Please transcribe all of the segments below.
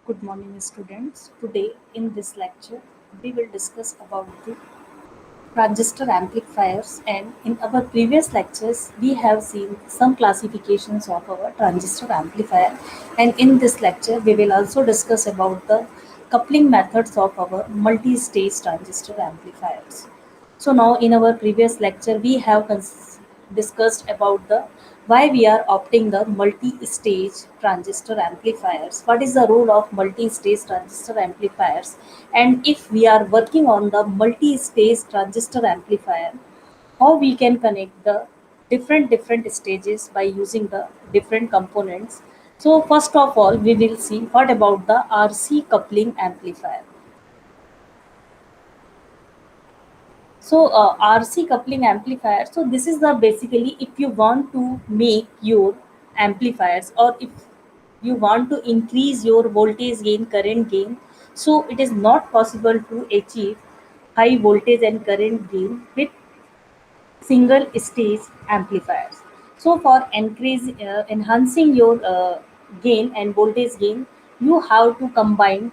Good morning, students. Today in this lecture, we will discuss about the transistor amplifiers, and in our previous lectures, we have seen some classifications of our transistor amplifier, and in this lecture, we will also discuss about the coupling methods of our multi-stage transistor amplifiers. So now in our previous lecture, we have discussed about the why we are opting the multi-stage transistor amplifiers. What is the role of multi-stage transistor amplifiers? And if we are working on the multi-stage transistor amplifier, how we can connect the different stages by using the different components. So first of all, we will see what about the RC coupling amplifier. So RC coupling amplifier. So this is the basically if you want to make your amplifiers, or if you want to increase your voltage gain, current gain. So it is not possible to achieve high voltage and current gain with single stage amplifiers. So for enhancing your gain and voltage gain, you have to combine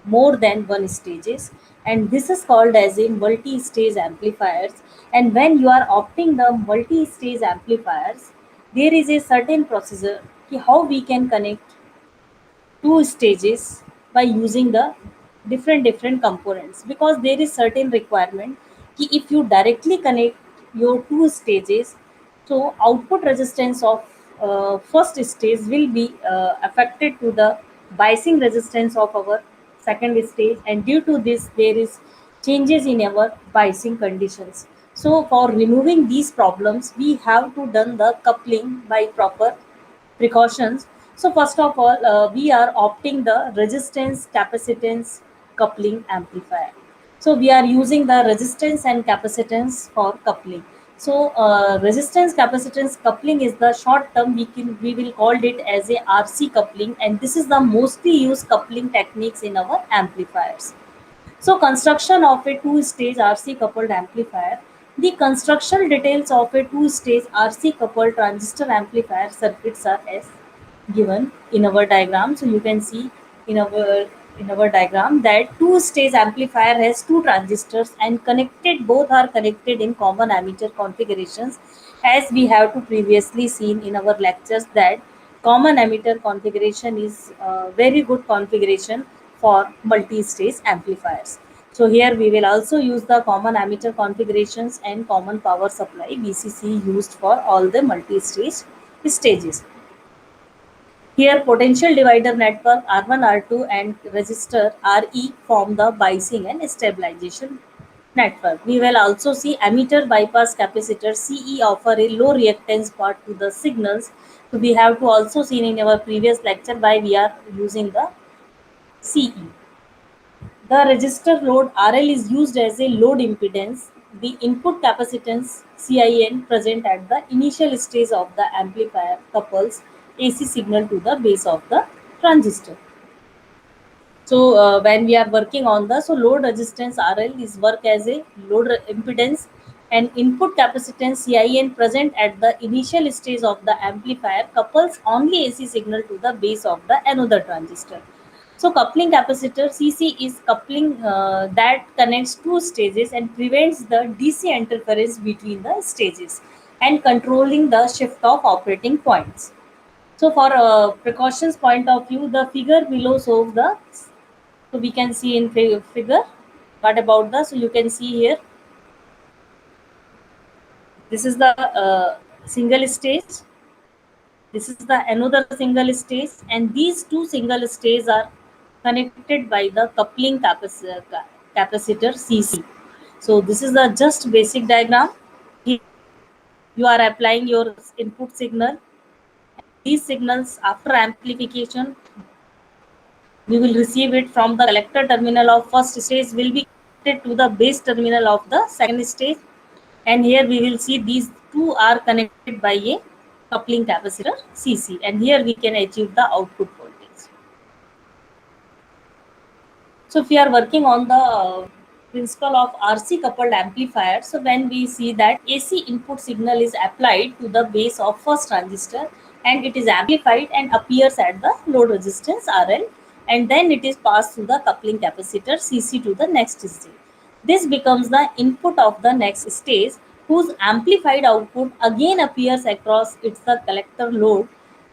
more than one stages, and this is called as a multi-stage amplifiers. And when you are opting the multi-stage amplifiers, there is a certain procedure ki how we can connect two stages by using the different components, because there is certain requirement कि if you directly connect your two stages, so output resistance of first stage will be affected to the biasing resistance of our second stage, and due to this there is changes in our biasing conditions. So for removing these problems, we have to done the coupling by proper precautions. So first of all, we are opting the resistance capacitance coupling amplifier. So we are using the resistance and capacitance for coupling. So resistance capacitance coupling is the short term, we will call it as a RC coupling, and this is the mostly used coupling techniques in our amplifiers. So construction of a two-stage RC coupled amplifier. The construction details of a two-stage RC coupled transistor amplifier circuits are as given in our diagram. So you can see in our diagram that two-stage amplifier has two transistors and both are connected in common ammeter configurations, as we have to previously seen in our lectures that common ammeter configuration is a very good configuration for multi-stage amplifiers. So here we will also use the common ammeter configurations and common power supply VCC used for all the multi-stage stages. Here potential divider network R1, R2 and resistor RE form the biasing and stabilization network. We will also see emitter bypass capacitor CE offer a low reactance part to the signals. So we have to also seen in our previous lecture why we are using the CE. The resistor load RL is used as a load impedance. The input capacitance CIN present at the initial stage of the amplifier couples AC signal to the base of the transistor. So when we are working on the load resistance RL is work as a impedance, and input capacitance CIN present at the initial stage of the amplifier couples only AC signal to the base of the another transistor. So coupling capacitor CC is coupling that connects two stages and prevents the DC interference between the stages and controlling the shift of operating points. So for precautions point of view, the figure below shows the, so we can see in figure. What about the, so you can see here, this is the single stage, this is the another single stage, and these two single stages are connected by the coupling capacitor CC. So this is the just basic diagram. Here you are applying your input signal. These signals after amplification, we will receive it from the collector terminal of first stage will be connected to the base terminal of the second stage, and here we will see these two are connected by a coupling capacitor CC, and here we can achieve the output voltage. So if we are working on the principle of RC coupled amplifier, so when we see that AC input signal is applied to the base of first transistor and it is amplified and appears at the load resistance RL, and then it is passed through the coupling capacitor CC to the next stage. This becomes the input of the next stage, whose amplified output again appears across its the collector load.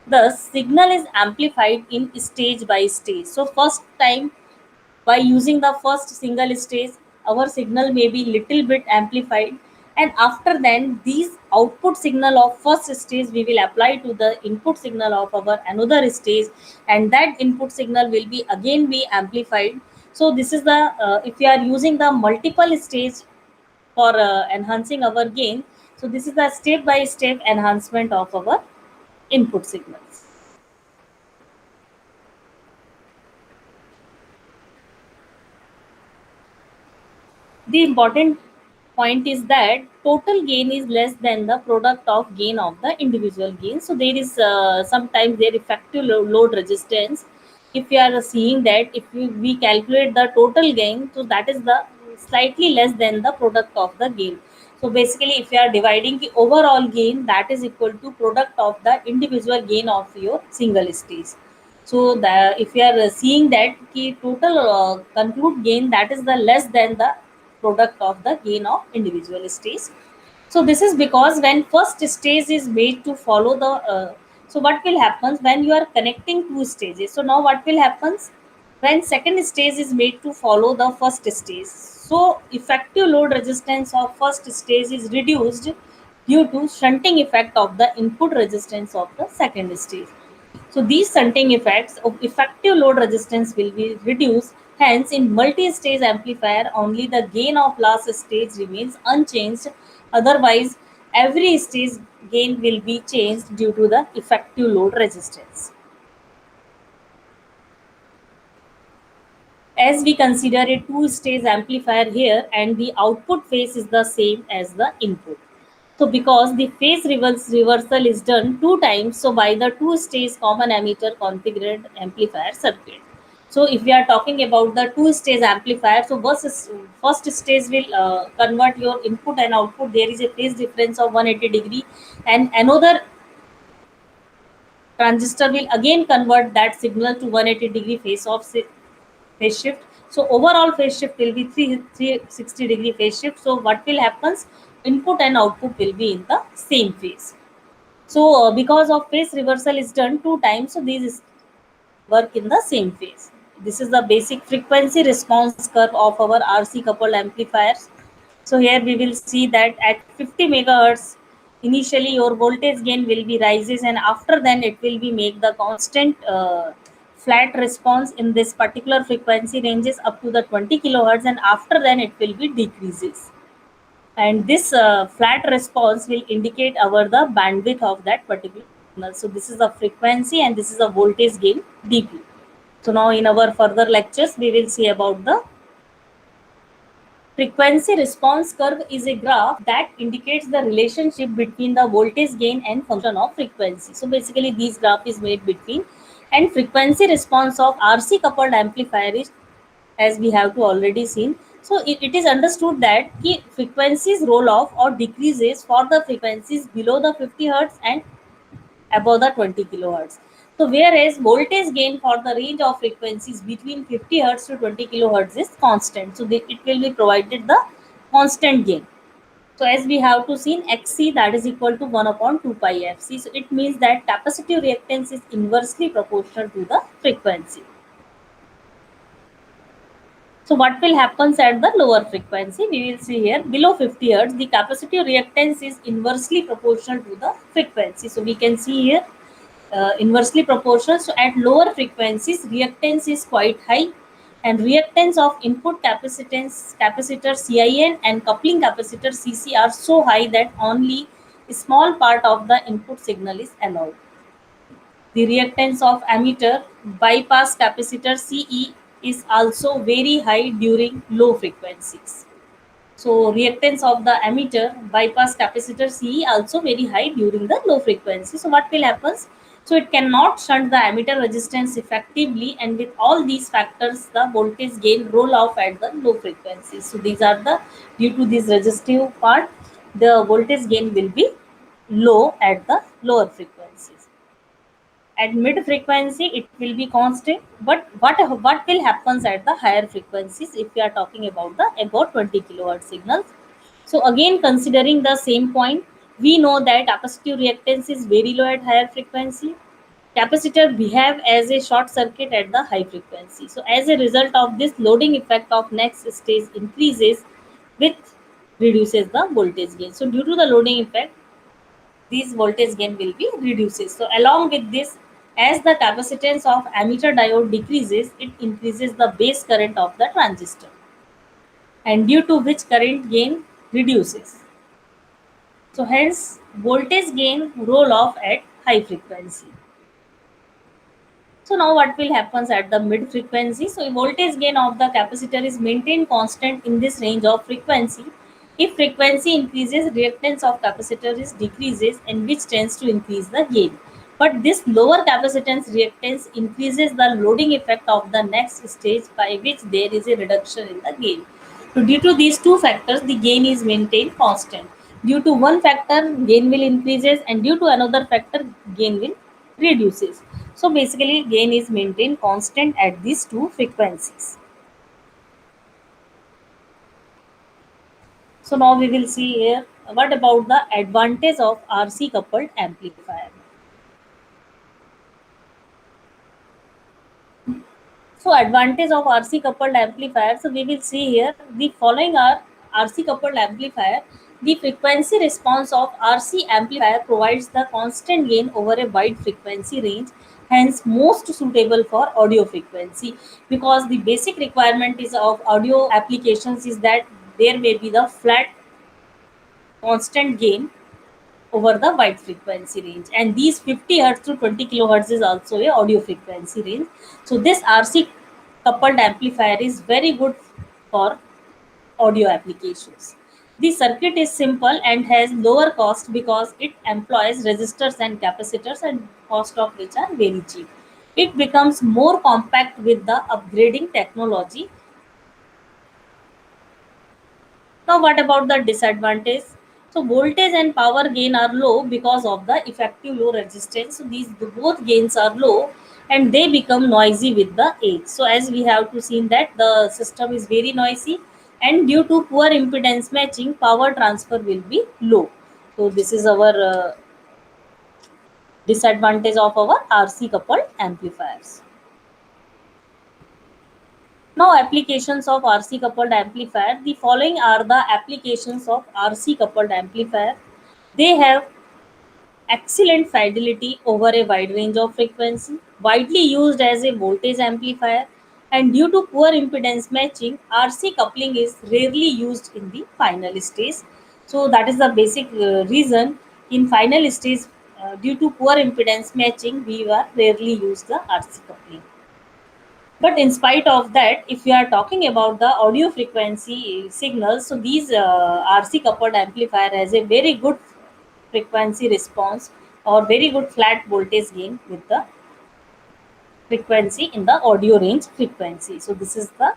Thus, signal is amplified in stage by stage. So first time, by using the first single stage, our signal may be little bit amplified, and after then these output signal of first stage we will apply to the input signal of our another stage, and that input signal will be again be amplified. So this is the if we are using the multiple stage for enhancing our gain, so this is the step by step enhancement of our input signals. The important point is that total gain is less than the product of gain of the individual gain. So there is sometimes their effective load resistance. If we are seeing that if we calculate the total gain, so that is the slightly less than the product of the gain. So basically, if you are dividing the overall gain, that is equal to product of the individual gain of your single stage. So the if you are seeing that the total conclude gain, that is the less than the product of the gain of individual stage. So this is because when first stage is made to follow the so what will happen when you are connecting two stages. So now what will happen when second stage is made to follow the first stage. So effective load resistance of first stage is reduced due to shunting effect of the input resistance of the second stage. So these shunting effects of effective load resistance will be reduced. Hence, in multi-stage amplifier, only the gain of last stage remains unchanged. Otherwise, every stage gain will be changed due to the effective load resistance. As we consider a two-stage amplifier here, and the output phase is the same as the input. So because the phase reversal is done two times, so by the two-stage common emitter configured amplifier circuit. So if we are talking about the two-stage amplifier, so first stage will convert your input and output. There is a phase difference of 180 degree, and another transistor will again convert that signal to 180 degree phase shift. So overall phase shift will be 360 degree phase shift. So what will happen? Input and output will be in the same phase. So because of phase reversal is done two times, so these work in the same phase. This is the basic frequency response curve of our RC coupled amplifiers. So here we will see that at 50 megahertz, initially your voltage gain will be rises, and after then it will be make the constant flat response in this particular frequency ranges up to the 20 kilohertz, and after then it will be decreases. And this flat response will indicate our the bandwidth of that particular signal. So this is the frequency and this is the voltage gain dp. So now in our further lectures we will see about the frequency response curve. Is a graph that indicates the relationship between the voltage gain and function of frequency. So basically this graph is made between, and frequency response of RC coupled amplifier is, as we have to already seen. So it is understood that key frequencies roll off or decreases for the frequencies below the 50 hertz and above the 20 kilohertz. So whereas voltage gain for the range of frequencies between 50 hertz to 20 kilohertz is constant. So it will be provided the constant gain. So as we have to see Xc, that is equal to 1 upon 2 pi Fc. So it means that capacitive reactance is inversely proportional to the frequency. So what will happen at the lower frequency? We will see here below 50 hertz, the capacitive reactance is inversely proportional to the frequency. So we can see here inversely proportional. So at lower frequencies, reactance is quite high, and reactance of input capacitance capacitor CIN and coupling capacitor CC are so high that only a small part of the input signal is allowed. The reactance of emitter bypass capacitor CE is also very high during low frequencies. So reactance of the emitter bypass capacitor CE also very high during the low frequency. So what will happen? So it cannot shunt the emitter resistance effectively, and with all these factors, the voltage gain roll off at the low frequencies. So these are the, due to this resistive part, the voltage gain will be low at the lower frequencies. At mid frequency it will be constant, but what will happens at the higher frequencies if we are talking about the above 20 kilohertz signals? So again, considering the same point, we know that capacitive reactance is very low at higher frequency. Capacitor behave as a short circuit at the high frequency. So as a result of this, loading effect of next stage increases, which reduces the voltage gain. So due to the loading effect, this voltage gain will be reduces. So along with this, as the capacitance of emitter diode decreases, it increases the base current of the transistor, and due to which current gain reduces. So hence voltage gain roll off at high frequency. So now what will happen at the mid frequency? So voltage gain of the capacitor is maintained constant in this range of frequency. If frequency increases, reactance of capacitor is decreases, and which tends to increase the gain. But this lower capacitance reactance increases the loading effect of the next stage, by which there is a reduction in the gain. So due to these two factors, the gain is maintained constant. Due to one factor, gain will increases, and due to another factor, gain will reduces. So basically, gain is maintained constant at these two frequencies. So now we will see here what about the advantage of RC coupled amplifier. So advantage of RC coupled amplifier. So we will see here the following are RC coupled amplifier. The frequency response of RC amplifier provides the constant gain over a wide frequency range, hence most suitable for audio frequency, because the basic requirement is of audio applications is that there may be the flat constant gain over the wide frequency range, and these 50 hertz to 20 kilohertz is also a audio frequency range. So this RC coupled amplifier is very good for audio applications. The circuit is simple and has lower cost because it employs resistors and capacitors, and cost of which are very cheap. It becomes more compact with the upgrading technology. Now, what about the disadvantage? So, voltage and power gain are low because of the effective low resistance. So, these both gains are low and they become noisy with the age. So, as we have to see that the system is very noisy, and due to poor impedance matching, power transfer will be low. So, this is our disadvantage of our RC coupled amplifiers. Now, applications of RC coupled amplifier. The following are the applications of RC coupled amplifier. They have excellent fidelity over a wide range of frequency, widely used as a voltage amplifier, and due to poor impedance matching, RC coupling is rarely used in the final stage. So that is the basic reason in final stage, due to poor impedance matching, we are rarely use the RC coupling. But in spite of that, if we are talking about the audio frequency signals, so these RC coupled amplifier has a very good frequency response or very good flat voltage gain with the frequency in the audio range frequency. So this is the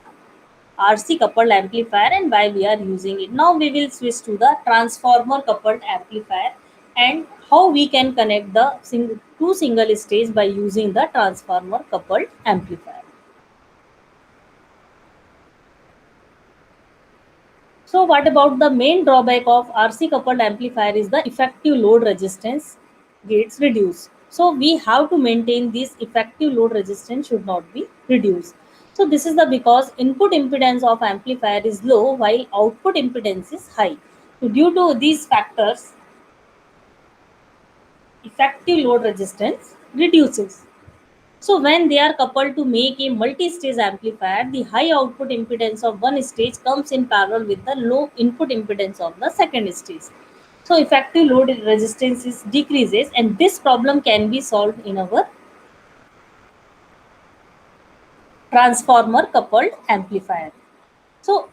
RC coupled amplifier and why we are using it. Now we will switch to the transformer coupled amplifier and how we can connect the two single stage by using the transformer coupled amplifier. So what about the main drawback of RC coupled amplifier is the effective load resistance gets reduced. So we have to maintain this effective load resistance should not be reduced. So this is the because input impedance of amplifier is low while output impedance is high. So due to these factors, effective load resistance reduces. So when they are coupled to make a multi-stage amplifier, the high output impedance of one stage comes in parallel with the low input impedance of the second stage. So effective load resistance is decreases, and this problem can be solved in our transformer coupled amplifier. So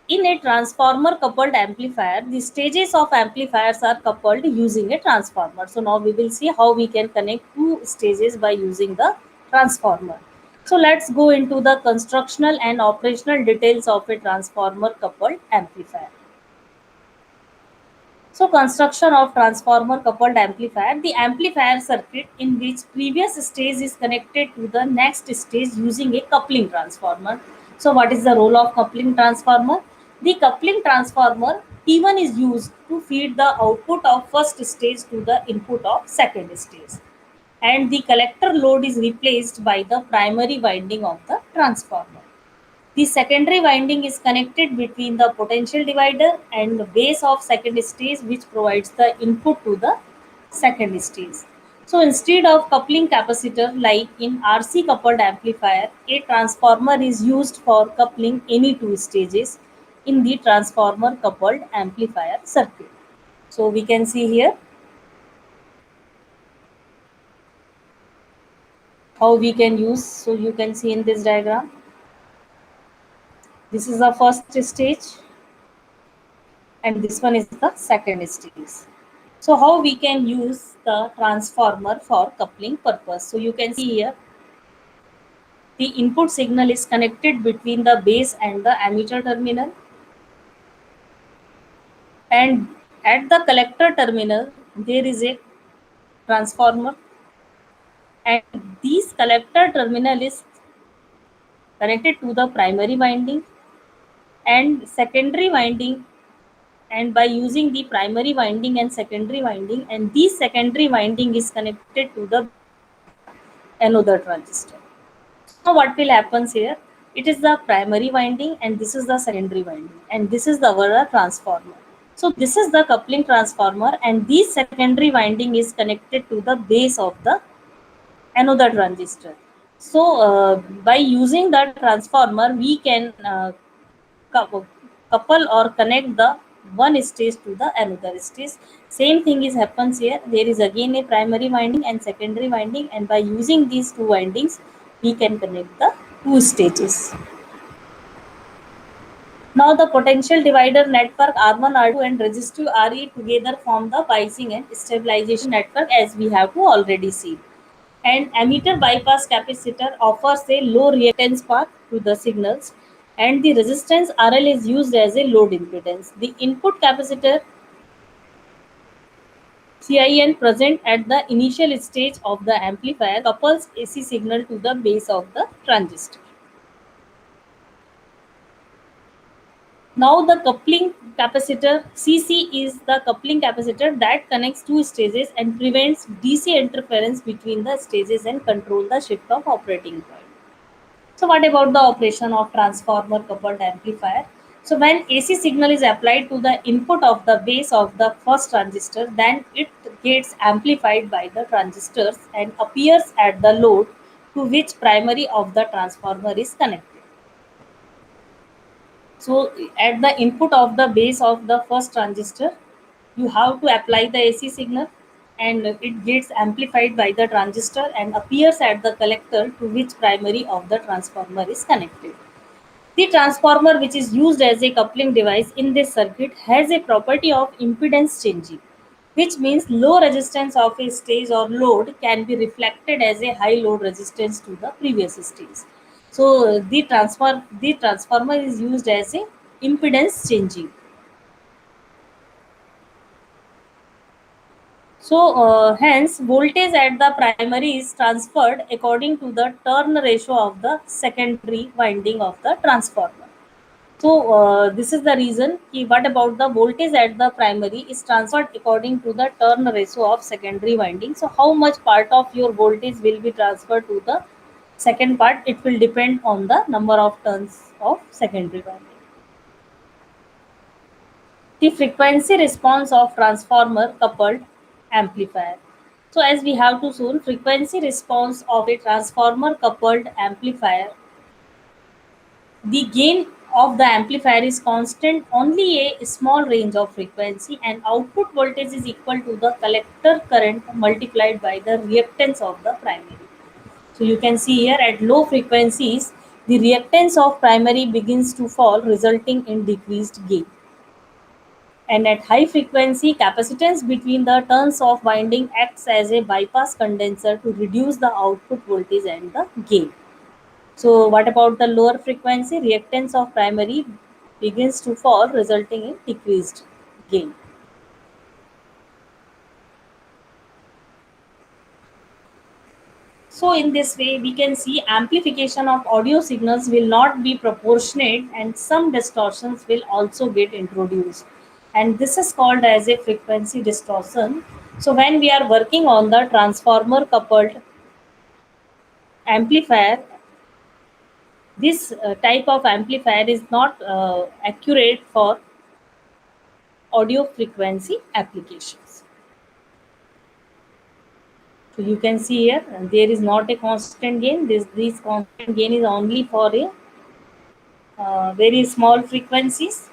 in a transformer coupled amplifier, the stages of amplifiers are coupled using a transformer. So now we will see how we can connect two stages by using the transformer. So let's go into the constructional and operational details of a transformer coupled amplifier. So construction of transformer coupled amplifier, the amplifier circuit in which previous stage is connected to the next stage using a coupling transformer. So what is the role of coupling transformer? The coupling transformer T1 is used to feed the output of first stage to the input of second stage, and the collector load is replaced by the primary winding of the transformer. The secondary winding is connected between the potential divider and the base of second stage, which provides the input to the second stage. So instead of coupling capacitor like in RC coupled amplifier, a transformer is used for coupling any two stages in the transformer coupled amplifier circuit. So we can see here how we can use. So you can see in this diagram, this is the first stage and this one is the second stage. So how we can use the transformer for coupling purpose? So you can see here the input signal is connected between the base and the emitter terminal, and at the collector terminal there is a transformer, and this collector terminal is connected to the primary winding and secondary winding, and by using the primary winding and secondary winding, and this secondary winding is connected to the another transistor. Now what will happen here? It is the primary winding and this is the secondary winding and this is the our transformer. So this is the coupling transformer and this secondary winding is connected to the base of the another transistor. So by using the transformer we can couple or connect the one stage to the another stage. Same thing is happens here. There is again a primary winding and secondary winding, and by using these two windings we can connect the two stages. Now the potential divider network R1, R2 and resistive RE together form the biasing and stabilization network, as we have to already see. And emitter bypass capacitor offers a low reactance path to the signals, and the resistance RL is used as a load impedance. The input capacitor CIN present at the initial stage of the amplifier couples AC signal to the base of the transistor. Now the coupling capacitor CC is the coupling capacitor that connects two stages and prevents DC interference between the stages and control the shift of operating point. So what about the operation of transformer coupled amplifier? So when AC signal is applied to the input of the base of the first transistor, then it gets amplified by the transistors and appears at the load to which primary of the transformer is connected. So at the input of the base of the first transistor, you have to apply the AC signal and it gets amplified by the transistor and appears at the collector to which primary of the transformer is connected. The transformer, which is used as a coupling device in this circuit, has a property of impedance changing, which means low resistance of a stage or load can be reflected as a high load resistance to the previous stage. So the transformer is used as a impedance changing. So hence voltage at the primary is transferred according to the turn ratio of the secondary winding of the transformer. So this is the reason what about the voltage at the primary is transferred according to the turn ratio of secondary winding. So how much part of your voltage will be transferred to the second part? It will depend on the number of turns of secondary winding. The frequency response of transformer coupled amplifier. So as we have to soon, frequency response of a transformer coupled amplifier, the gain of the amplifier is constant only a small range of frequency, and output voltage is equal to the collector current multiplied by the reactance of the primary. So you can see here at low frequencies the reactance of primary begins to fall, resulting in decreased gain, and at high frequency capacitance between the turns of winding acts as a bypass condenser to reduce the output voltage and the gain. So what about the lower frequency? Reactance of primary begins to fall, resulting in decreased gain. So in this way, we can see amplification of audio signals will not be proportionate and some distortions will also get introduced. And this is called as a frequency distortion. So when we are working on the transformer coupled amplifier, this type of amplifier is not accurate for audio frequency applications. So you can see here, there is not a constant gain. This constant gain is only for a very small frequencies.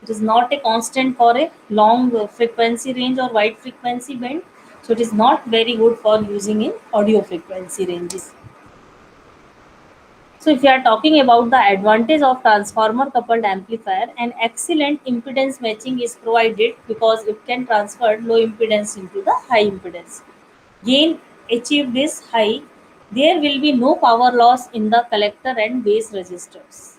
It is not a constant for a long frequency range or wide frequency band. So it is not very good for using in audio frequency ranges. So if you are talking about the advantage of transformer coupled amplifier, an excellent impedance matching is provided because it can transfer low impedance into the high impedance. Gain achieved is high. There will be no power loss in the collector and base resistors.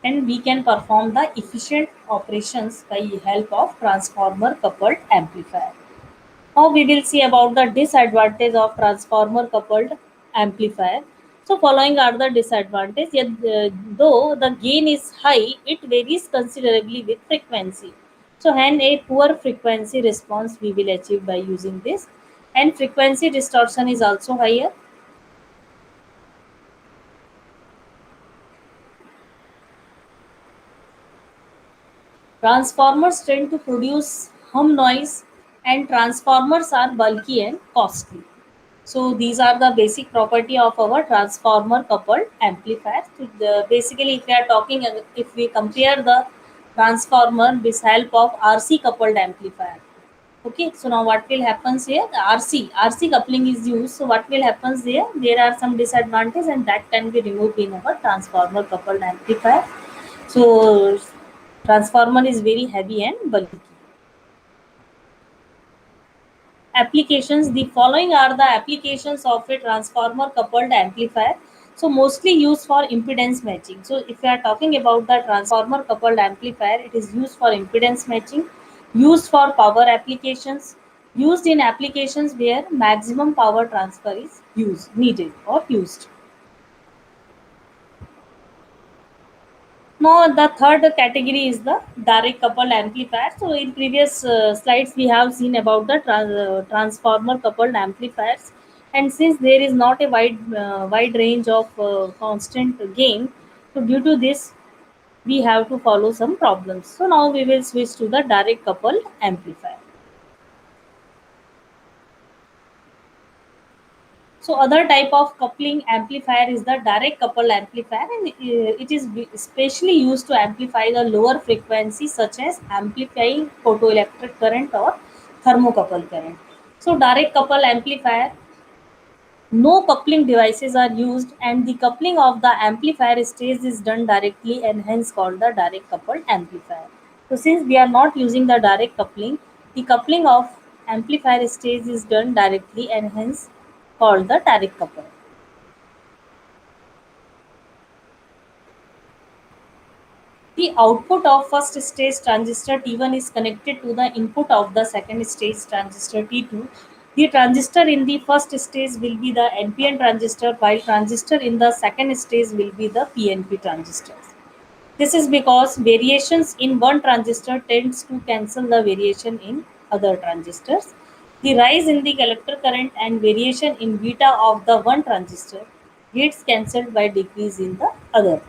And we can perform the efficient operations by help of transformer coupled amplifier. Now we will see about the disadvantage of transformer coupled amplifier. So following are the disadvantages. Yet, though the gain is high, it varies considerably with frequency. So hence a poor frequency response we will achieve by using this, and frequency distortion is also higher. Transformers tend to produce hum noise, and transformers are bulky and costly. So these are the basic property of our transformer coupled amplifier. So basically, if we are talking, if we compare the transformer with help of RC coupled amplifier. Okay, so now what will happens here? The RC coupling is used. So what will happens there? There are some disadvantages, and that can be removed in our transformer coupled amplifier. So transformer is very heavy and bulky. Applications. The following are the applications of a transformer coupled amplifier. So mostly used for impedance matching. So if we are talking about the transformer coupled amplifier, it is used for impedance matching, used for power applications, used in applications where maximum power transfer is used needed or used. Now, the third category is the direct coupled amplifier. So, in previous slides, we have seen about the transformer coupled amplifiers, and since there is not a wide range of constant gain, so due to this, we have to follow some problems. So now we will switch to the direct coupled amplifier. So other type of coupling amplifier is the direct coupled amplifier, and it is especially used to amplify the lower frequency such as amplifying photoelectric current or thermocouple current. So direct coupled amplifier, no coupling devices are used and the coupling of the amplifier stage is done directly and hence called the direct coupled amplifier. So since we are not using the direct coupling, the coupling of amplifier stage is done directly and hence called the direct coupler. The output of first stage transistor T1 is connected to the input of the second stage transistor T2. The transistor in the first stage will be the NPN transistor, while transistor in the second stage will be the PNP transistors. This is because variations in one transistor tends to cancel the variation in other transistors. The rise in the collector current and variation in beta of the one transistor gets cancelled by decrease in the other.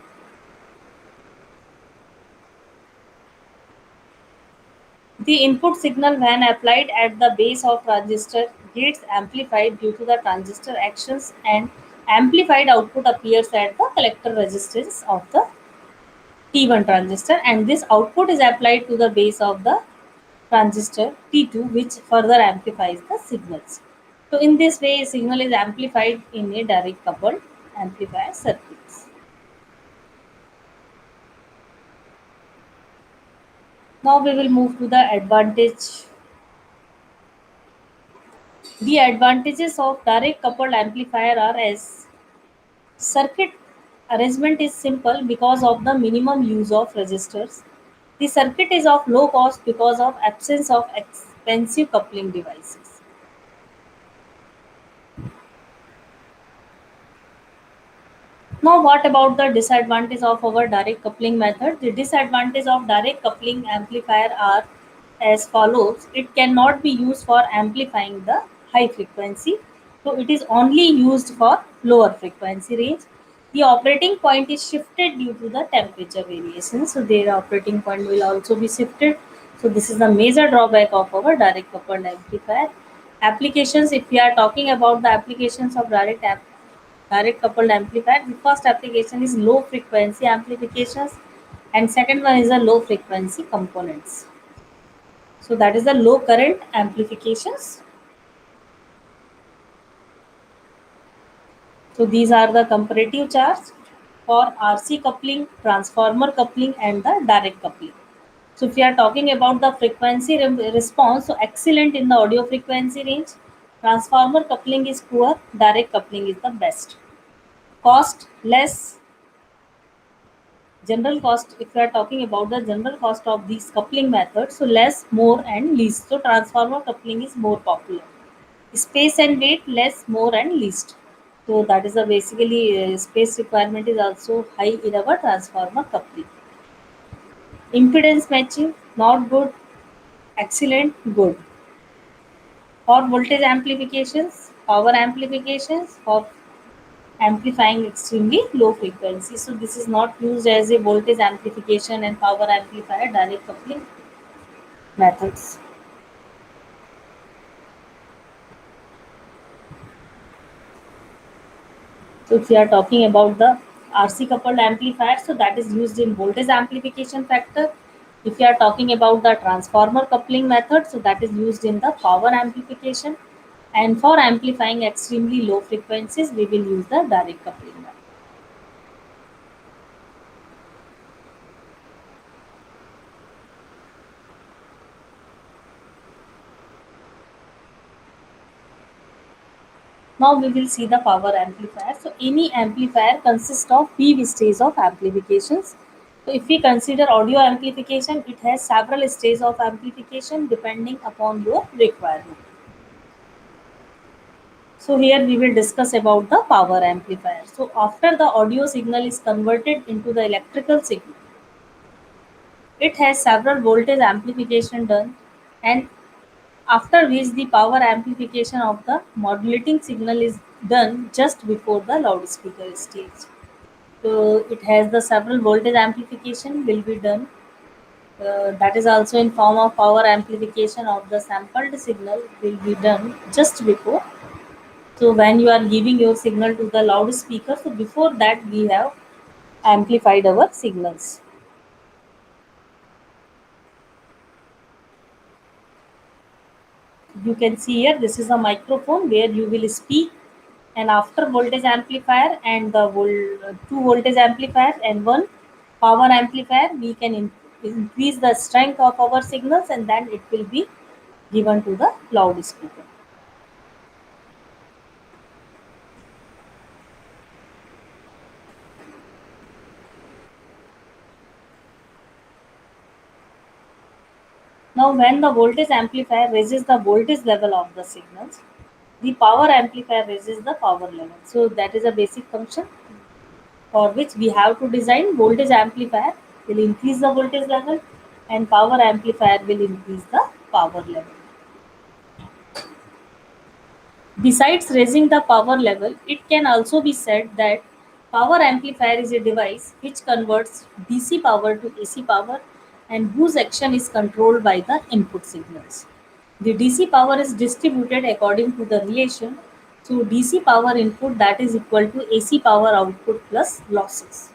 The input signal when applied at the base of transistor gets amplified due to the transistor actions, and amplified output appears at the collector resistance of the T1 transistor, and this output is applied to the base of the transistor T2, which further amplifies the signals. So in this way, signal is amplified in a direct coupled amplifier circuits. Now we will move to the advantage. The advantages of direct coupled amplifier are as circuit arrangement is simple because of the minimum use of resistors. The circuit is of low cost because of absence of expensive coupling devices. Now, what about the disadvantage of our direct coupling method? The disadvantage of direct coupling amplifier are as follows. It cannot be used for amplifying the high frequency. So, it is only used for lower frequency range. The operating point is shifted due to the temperature variation. So, their operating point will also be shifted. So, this is the major drawback of our direct coupled amplifier. Applications, if we are talking about the applications of direct coupled amplifier, the first application is low frequency amplifications, and second one is the low frequency components. So that is the low current amplifications. So these are the comparative charts for RC coupling, transformer coupling, and the direct coupling. So if we are talking about the frequency response, so excellent in the audio frequency range. Transformer coupling is poor, direct coupling is the best. Cost less. General cost, if we are talking about the general cost of these coupling methods, so less, more, and least. So transformer coupling is more popular. Space and weight, less, more, and least. So that is a basically space requirement is also high in our transformer coupling. Impedance matching, not good, excellent, good. For voltage amplifications, power amplifications, for amplifying extremely low frequency. So this is not used as a voltage amplification and power amplifier direct coupling methods. So if we are talking about the RC coupled amplifier, so that is used in voltage amplification factor. If we are talking about the transformer coupling method, so that is used in the power amplification. And for amplifying extremely low frequencies, we will use the direct coupling method. Now we will see the power amplifier. So any amplifier consists of PV stage of amplifications. So if we consider audio amplification, it has several stages of amplification depending upon your requirement. So here we will discuss about the power amplifier. So after the audio signal is converted into the electrical signal, it has several voltage amplification done, and after which the power amplification of the modulating signal is done just before the loudspeaker stage. So it has the several voltage amplification will be done. That is also in form of power amplification of the sampled signal will be done just before. So when you are giving your signal to the loudspeaker, so before that we have amplified our signals. You can see here this is a microphone where you will speak, and after voltage amplifier and the two voltage amplifier and one power amplifier, we can increase the strength of our signals, and then it will be given to the loudspeaker. Now when the voltage amplifier raises the voltage level of the signals, the power amplifier raises the power level. So that is a basic function for which we have to design. Voltage amplifier will increase the voltage level, and power amplifier will increase the power level. Besides raising the power level, it can also be said that power amplifier is a device which converts DC power to AC power and whose action is controlled by the input signals. The DC power is distributed according to the relation to DC power input, that is equal to AC power output plus losses.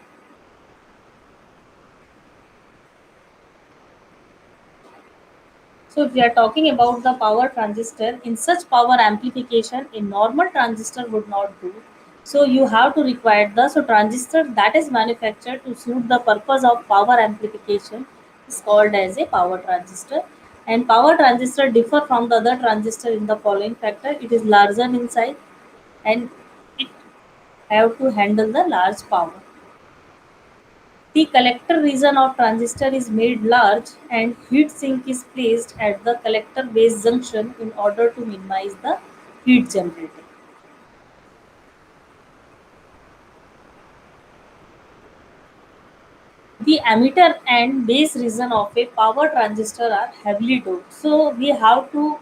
So if we are talking about the power transistor, in such power amplification, a normal transistor would not do. So you have to require the transistor that is manufactured to suit the purpose of power amplification is called as a power transistor. And power transistor differ from the other transistor in the following factor. It is larger in size and it have to handle the large power. The collector region of transistor is made large and heat sink is placed at the collector base junction in order to minimize the heat generated. The emitter and base region of a power transistor are heavily doped. So we have to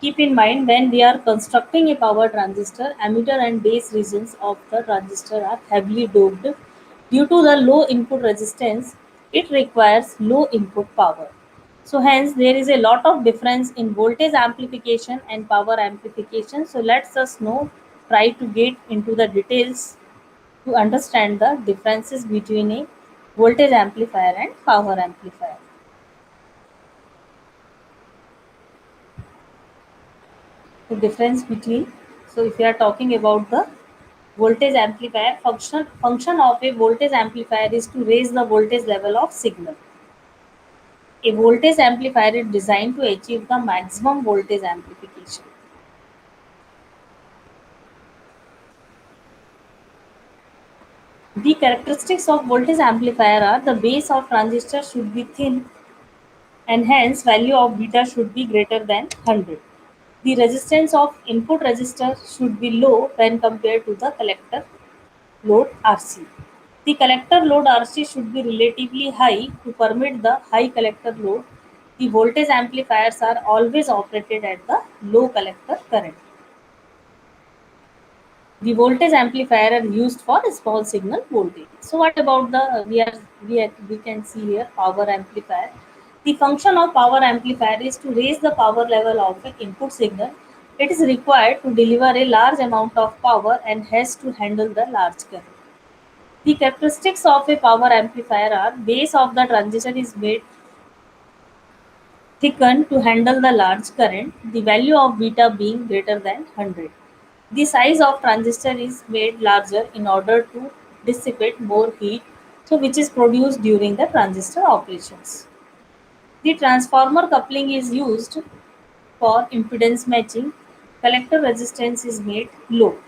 keep in mind when we are constructing a power transistor, emitter and base regions of the transistor are heavily doped. Due to the low input resistance, it requires low input power. So hence there is a lot of difference in voltage amplification and power amplification. So let's us know, try to get into the details to understand the differences between a voltage amplifier and power amplifier. The difference between, so if you are talking about the voltage amplifier, function of a voltage amplifier is to raise the voltage level of signal. A voltage amplifier is designed to achieve the maximum voltage amplification. The characteristics of voltage amplifier are the base of transistor should be thin and hence value of beta should be greater than 100. The resistance of input resistor should be low when compared to the collector load RC. The collector load RC should be relatively high to permit the high collector load. The voltage amplifiers are always operated at the low collector current. The voltage amplifier are used for small signal voltage. So what about the we can see here power amplifier. The function of power amplifier is to raise the power level of an input signal. It is required to deliver a large amount of power and has to handle the large current. The characteristics of a power amplifier are base of the transistor is made thickened to handle the large current, the value of beta being greater than 100. The size of transistor is made larger in order to dissipate more heat, so which is produced during the transistor operations. The transformer coupling is used for impedance matching. Collector resistance is made low.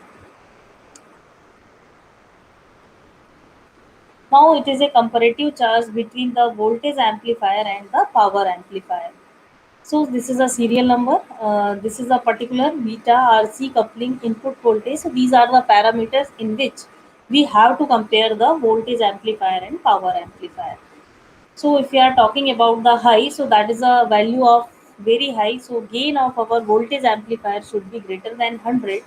Now it is a comparative charge between the voltage amplifier and the power amplifier. So this is a serial number. This is a particular beta RC coupling input voltage. So these are the parameters in which we have to compare the voltage amplifier and power amplifier. So if we are talking about the high, so that is a value of very high. So gain of our voltage amplifier should be greater than 100.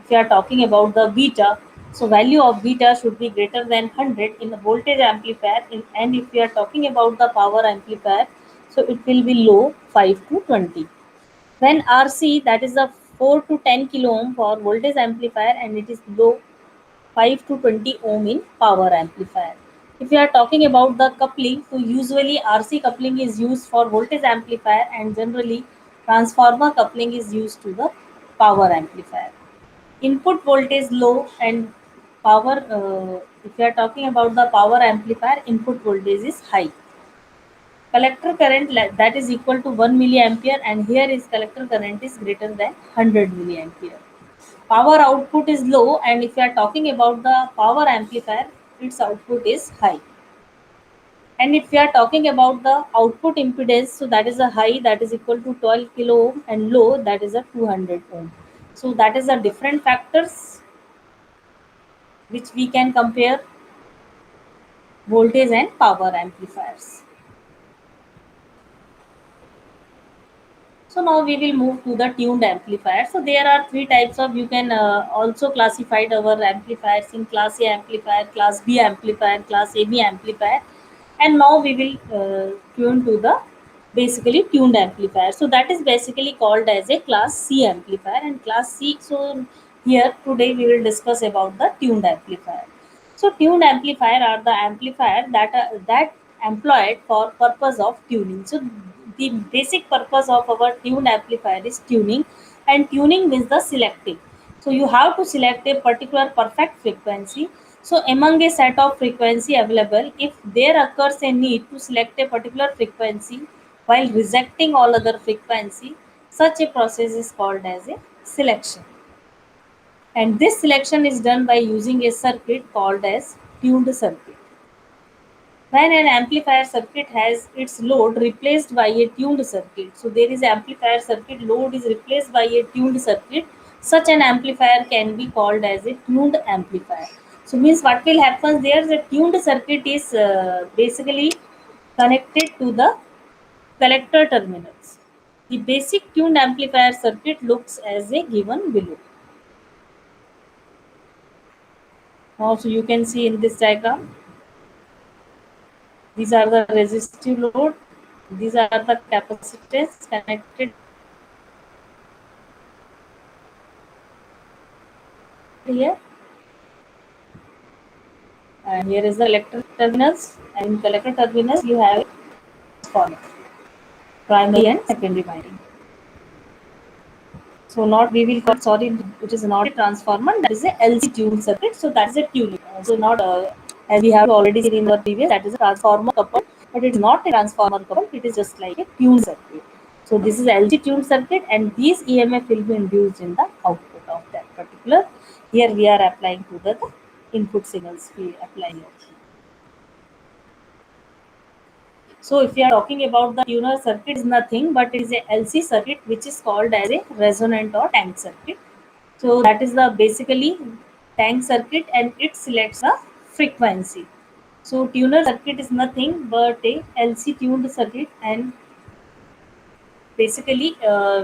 If you are talking about the beta, so value of beta should be greater than 100 in the voltage amplifier. And if we are talking about the power amplifier, so it will be low 5 to 20. When RC, that is a 4 to 10 kilo ohm for voltage amplifier, and it is low 5 to 20 ohm in power amplifier. If we are talking about the coupling, so usually RC coupling is used for voltage amplifier and generally transformer coupling is used to the power amplifier. Input voltage low and power, if we are talking about the power amplifier, input voltage is high. Collector current that is equal to 1 milliampere, and here is collector current is greater than 100 milliampere. Power output is low, and if you are talking about the power amplifier, its output is high. And if we are talking about the output impedance, so that is a high, that is equal to 12 kilo ohm, and low, that is a 200 ohm. So that is the different factors which we can compare voltage and power amplifiers. So now we will move to the tuned amplifier. So there are three types of, you can also classify our amplifiers in class A amplifier, class B amplifier, class AB amplifier. And now we will tune to the basically tuned amplifier. So that is basically called as a class C amplifier and class C. So here today we will discuss about the tuned amplifier. So tuned amplifier are the amplifier that employed for purpose of tuning. So the basic purpose of our tuned amplifier is tuning, and tuning means the selecting. So you have to select a particular perfect frequency. So among a set of frequency available, if there occurs a need to select a particular frequency while rejecting all other frequency, such a process is called as a selection. And this selection is done by using a circuit called as tuned circuit. when an amplifier circuit has its load replaced by a tuned circuit. So there is amplifier circuit load is replaced by a tuned circuit. Such an amplifier can be called as a tuned amplifier. So means what will happen there? The tuned circuit is basically connected to the collector terminals. The basic tuned amplifier circuit looks as a given below. Also, you can see in this diagram, these are the resistive load, these are the capacitance connected here, and here is the electric terminals, and in collector terminals you have a transformer, primary and secondary winding. So not we will call, sorry, it is not a transformer, that is a LC tuned circuit. So that is a tuning. So not as we have already seen in the previous, that is a transformer coupled, but it is not a transformer coupled. It is just like a tuned circuit. So this is LC tuned circuit, and these EMF will be induced in the output of that particular. Here we are applying to the input signals we apply here. So if we are talking about the tuner circuit, is nothing but it is a LC circuit which is called as a resonant or tank circuit. So that is the basically tank circuit, and it selects the frequency. So tuner circuit is nothing but a LC tuned circuit, and basically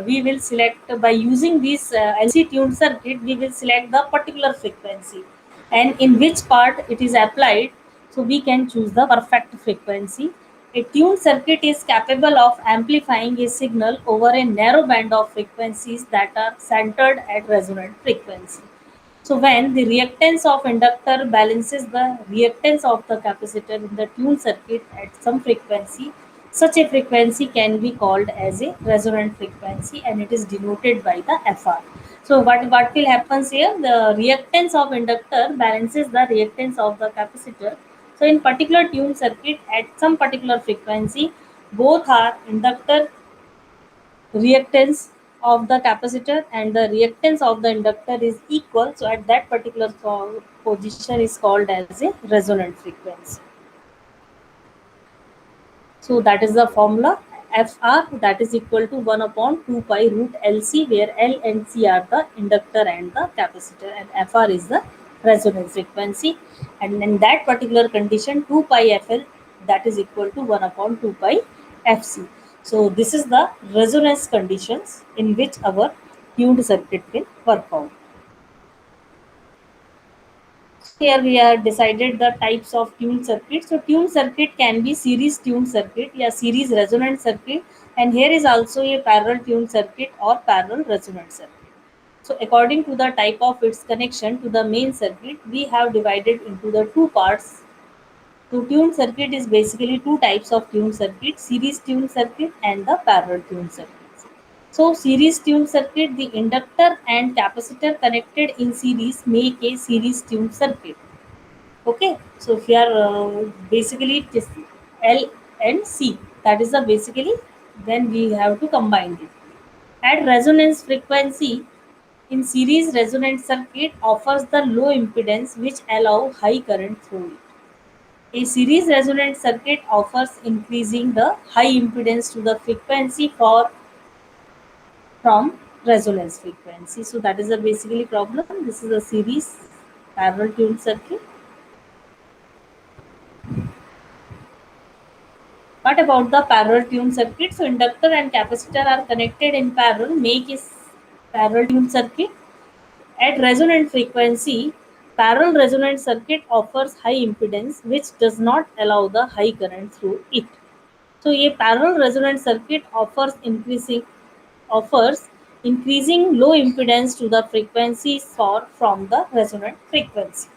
we will select by using this LC tuned circuit, we will select the particular frequency and in which part it is applied, so we can choose the perfect frequency. A tuned circuit is capable of amplifying a signal over a narrow band of frequencies that are centered at resonant frequency. So when the reactance of inductor balances the reactance of the capacitor in the tuned circuit at some frequency, such a frequency can be called as a resonant frequency, and it is denoted by the FR. So what will happen here? The reactance of inductor balances the reactance of the capacitor. So in particular tuned circuit at some particular frequency, both are inductor reactance of the capacitor and the reactance of the inductor is equal. So at that particular position is called as a resonant frequency. So that is the formula. Fr, that is equal to 1 upon 2 pi root LC, where L and C are the inductor and the capacitor, and Fr is the resonance frequency. And in that particular condition, 2 pi FL, that is equal to 1 upon 2 pi FC. So this is the resonance conditions in which our tuned circuit will work out. Here we are decided the types of tuned circuit. So tuned circuit can be series tuned circuit, yeah, series resonant circuit, and here is also a parallel tuned circuit or parallel resonant circuit. So according to the type of its connection to the main circuit, we have divided into the two parts. So tuned circuit is basically two types of tuned circuit, series tuned circuit and the parallel tuned circuit. So series tuned circuit, the inductor and capacitor connected in series make a series tuned circuit. Okay, so if you are basically it is L and C, that is the basically, then we have to combine it. At resonance frequency, in series resonant circuit offers the low impedance which allow high current through it. A series resonant circuit offers increasing the high impedance to the frequency for from resonance frequency. So that is the basically problem. This is a series parallel tuned circuit. What about the parallel tuned circuit? So inductor and capacitor are connected in parallel, make is parallel tuned circuit. At resonant frequency, parallel resonant circuit offers high impedance which does not allow the high current through it. So a parallel resonant circuit offers increasing low impedance to the frequency for from the resonant frequency.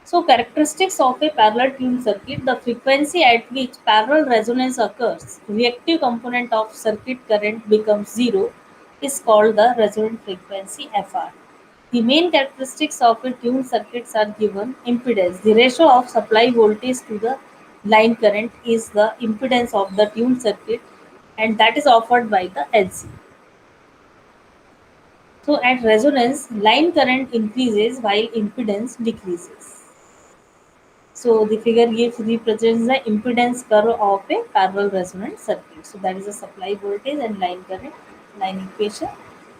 So characteristics of a parallel tuned circuit, the frequency at which parallel resonance occurs, reactive component of circuit current becomes zero, is called the resonant frequency Fr. The main characteristics of a tuned circuits are given. Impedance, the ratio of supply voltage to the line current is the impedance of the tuned circuit, and that is offered by the LC. So at resonance, line current increases while impedance decreases. So the figure gives represents the impedance curve of a parallel resonant circuit. So that is the supply voltage and line current, line equation.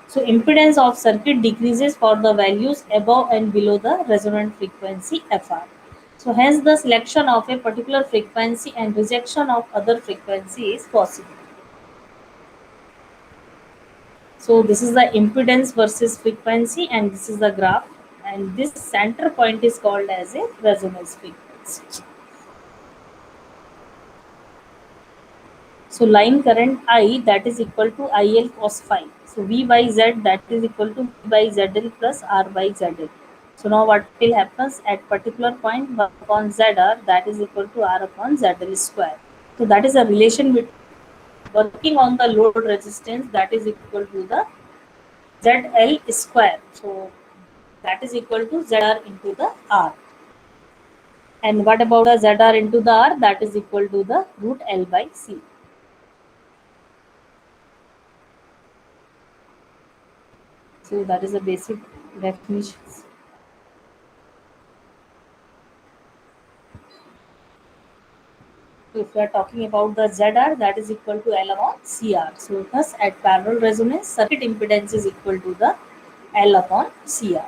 So impedance of circuit decreases for the values above and below the resonant frequency Fr. So hence the selection of a particular frequency and rejection of other frequency is possible. So this is the impedance versus frequency and this is the graph, and this center point is called as a resonance frequency. So line current I, that is equal to IL cos phi. So V by Z, that is equal to V by ZL plus R by ZL. So now what will happen at particular point 1 upon ZR, that is equal to R upon ZL square. So that is a relation with working on the load resistance, that is equal to the ZL square. So that is equal to ZR into the R. And what about the ZR into the R, that is equal to the root L by C. So that is a basic definition. So if we are talking about the ZR, that is equal to L upon CR. So thus at parallel resonance, circuit impedance is equal to the L upon CR.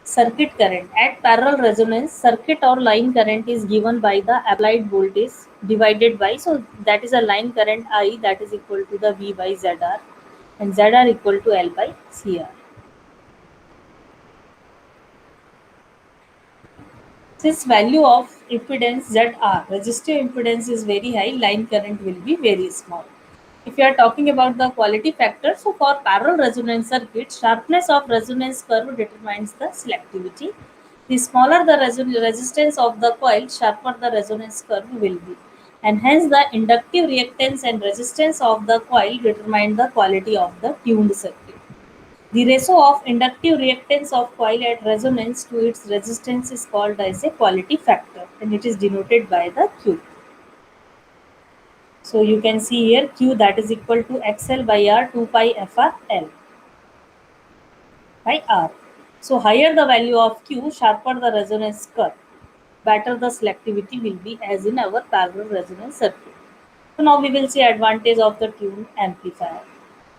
Circuit current. At parallel resonance, circuit or line current is given by the applied voltage divided by, so that is a line current I, that is equal to the V by ZR, and ZR equal to L by CR. Since value of impedance ZR, resistive impedance is very high, line current will be very small. If you are talking about the quality factor, so for parallel resonance circuit, sharpness of resonance curve determines the selectivity. The smaller the resistance of the coil, sharper the resonance curve will be. And hence the inductive reactance and resistance of the coil determine the quality of the tuned circuit. The ratio of inductive reactance of coil at resonance to its resistance is called as a quality factor, and it is denoted by the Q. So you can see here Q, that is equal to XL by R 2 pi FR L by R. So higher the value of Q, sharper the resonance curve, better the selectivity will be, as in our parallel resonance circuit. So now we will see advantage of the tuned amplifier.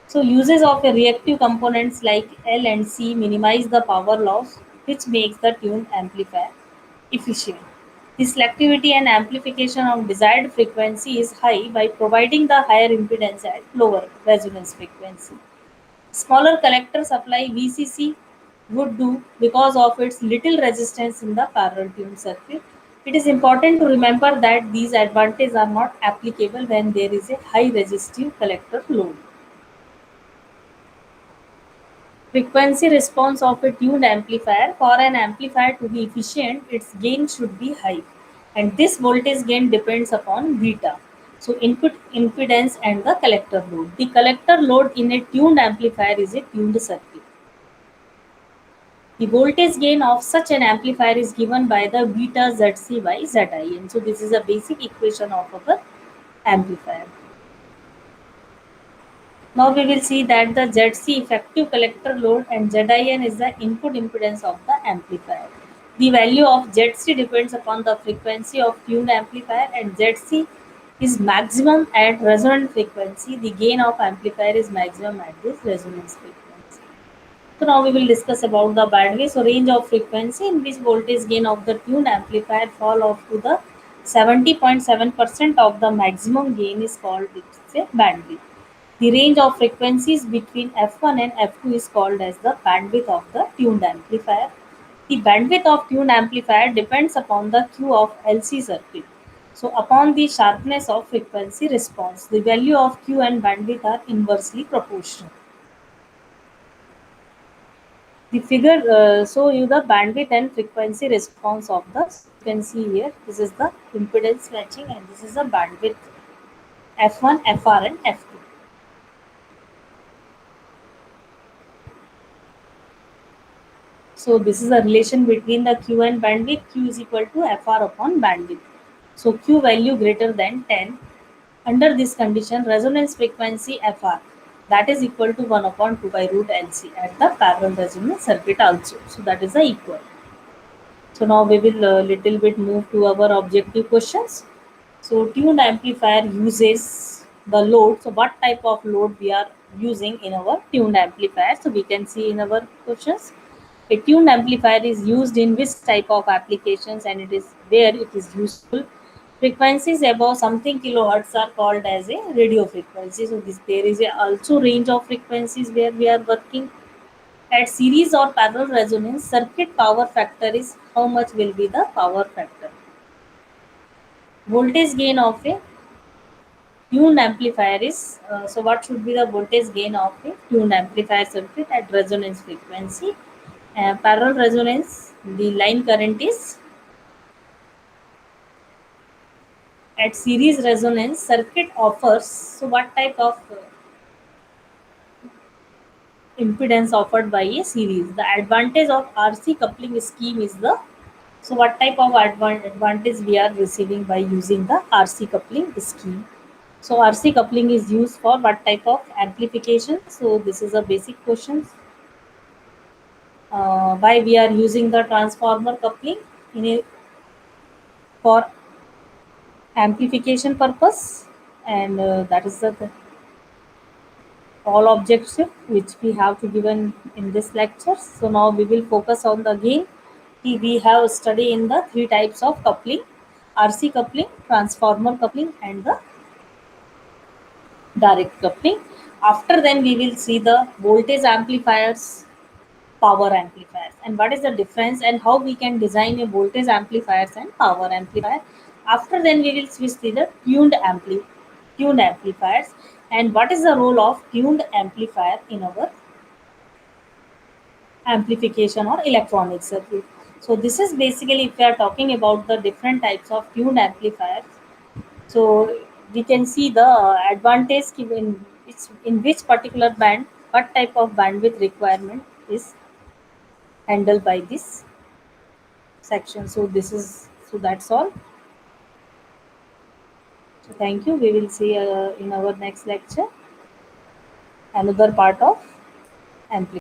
So uses of a reactive components like L and C minimize the power loss, which makes the tuned amplifier efficient. The selectivity and amplification of desired frequency is high by providing the higher impedance at lower resonance frequency. Smaller collector supply VCC would do because of its little resistance in the parallel tuned circuit. It is important to remember that these advantages are not applicable when there is a high resistive collector load. Frequency response of a tuned amplifier. For an amplifier to be efficient, its gain should be high, and this voltage gain depends upon beta. So input impedance and the collector load. The collector load in a tuned amplifier is a tuned circuit. The voltage gain of such an amplifier is given by the beta ZC by ZIN. So this is a basic equation of our amplifier. Now we will see that the ZC effective collector load and ZIN is the input impedance of the amplifier. The value of ZC depends upon the frequency of tuned amplifier, and ZC is maximum at resonant frequency. The gain of amplifier is maximum at this resonance frequency. So now we will discuss about the bandwidth. So range of frequency in which voltage gain of the tuned amplifier fall off to the 70.7% of the maximum gain is called, it's a bandwidth. The range of frequencies between F1 and F2 is called as the bandwidth of the tuned amplifier. The bandwidth of tuned amplifier depends upon the Q of LC circuit. So upon the sharpness of frequency response, the value of Q and bandwidth are inversely proportional. The figure show you the bandwidth and frequency response of the, you can see here, this is the impedance matching and this is the bandwidth F1, FR and F2. So this is a relation between the Q and bandwidth. Q is equal to FR upon bandwidth. So Q value greater than 10. Under this condition, resonance frequency FR that is equal to 1 upon 2 by root LC at the parallel resonance circuit also. So that is the equal. So now we will little bit move to our objective questions. So tuned amplifier uses the load. So what type of load we are using in our tuned amplifier? So we can see in our questions. A tuned amplifier is used in which type of applications, and it is where it is useful. Frequencies above something kilohertz are called as a radio frequency. So this there is a also range of frequencies where we are working. At series or parallel resonance, circuit power factor is how much will be the power factor. Voltage gain of a tuned amplifier is, so what should be the voltage gain of a tuned amplifier circuit at resonance frequency? Parallel resonance, the line current is. At series resonance, circuit offers, so what type of impedance offered by a series? The advantage of RC coupling scheme is the, so what type of advantage we are receiving by using the RC coupling scheme? So RC coupling is used for what type of amplification? So this is a basic question. Why we are using the transformer coupling in a, for amplification purpose, and that is the all objective which we have to given in this lecture. So now we will focus on the gain. We have study in the three types of coupling: RC coupling, transformer coupling, and the direct coupling. After then we will see the voltage amplifiers, power amplifiers, and what is the difference and how we can design a voltage amplifiers and power amplifier. After then we will switch to the tuned amplifiers, and what is the role of tuned amplifier in our amplification or electronic circuit. So this is basically if we are talking about the different types of tuned amplifiers. So we can see the advantage given it's in which particular band, what type of bandwidth requirement is handled by this section. So this is, so that's all. So thank you. We will see in our next lecture another part of amplification.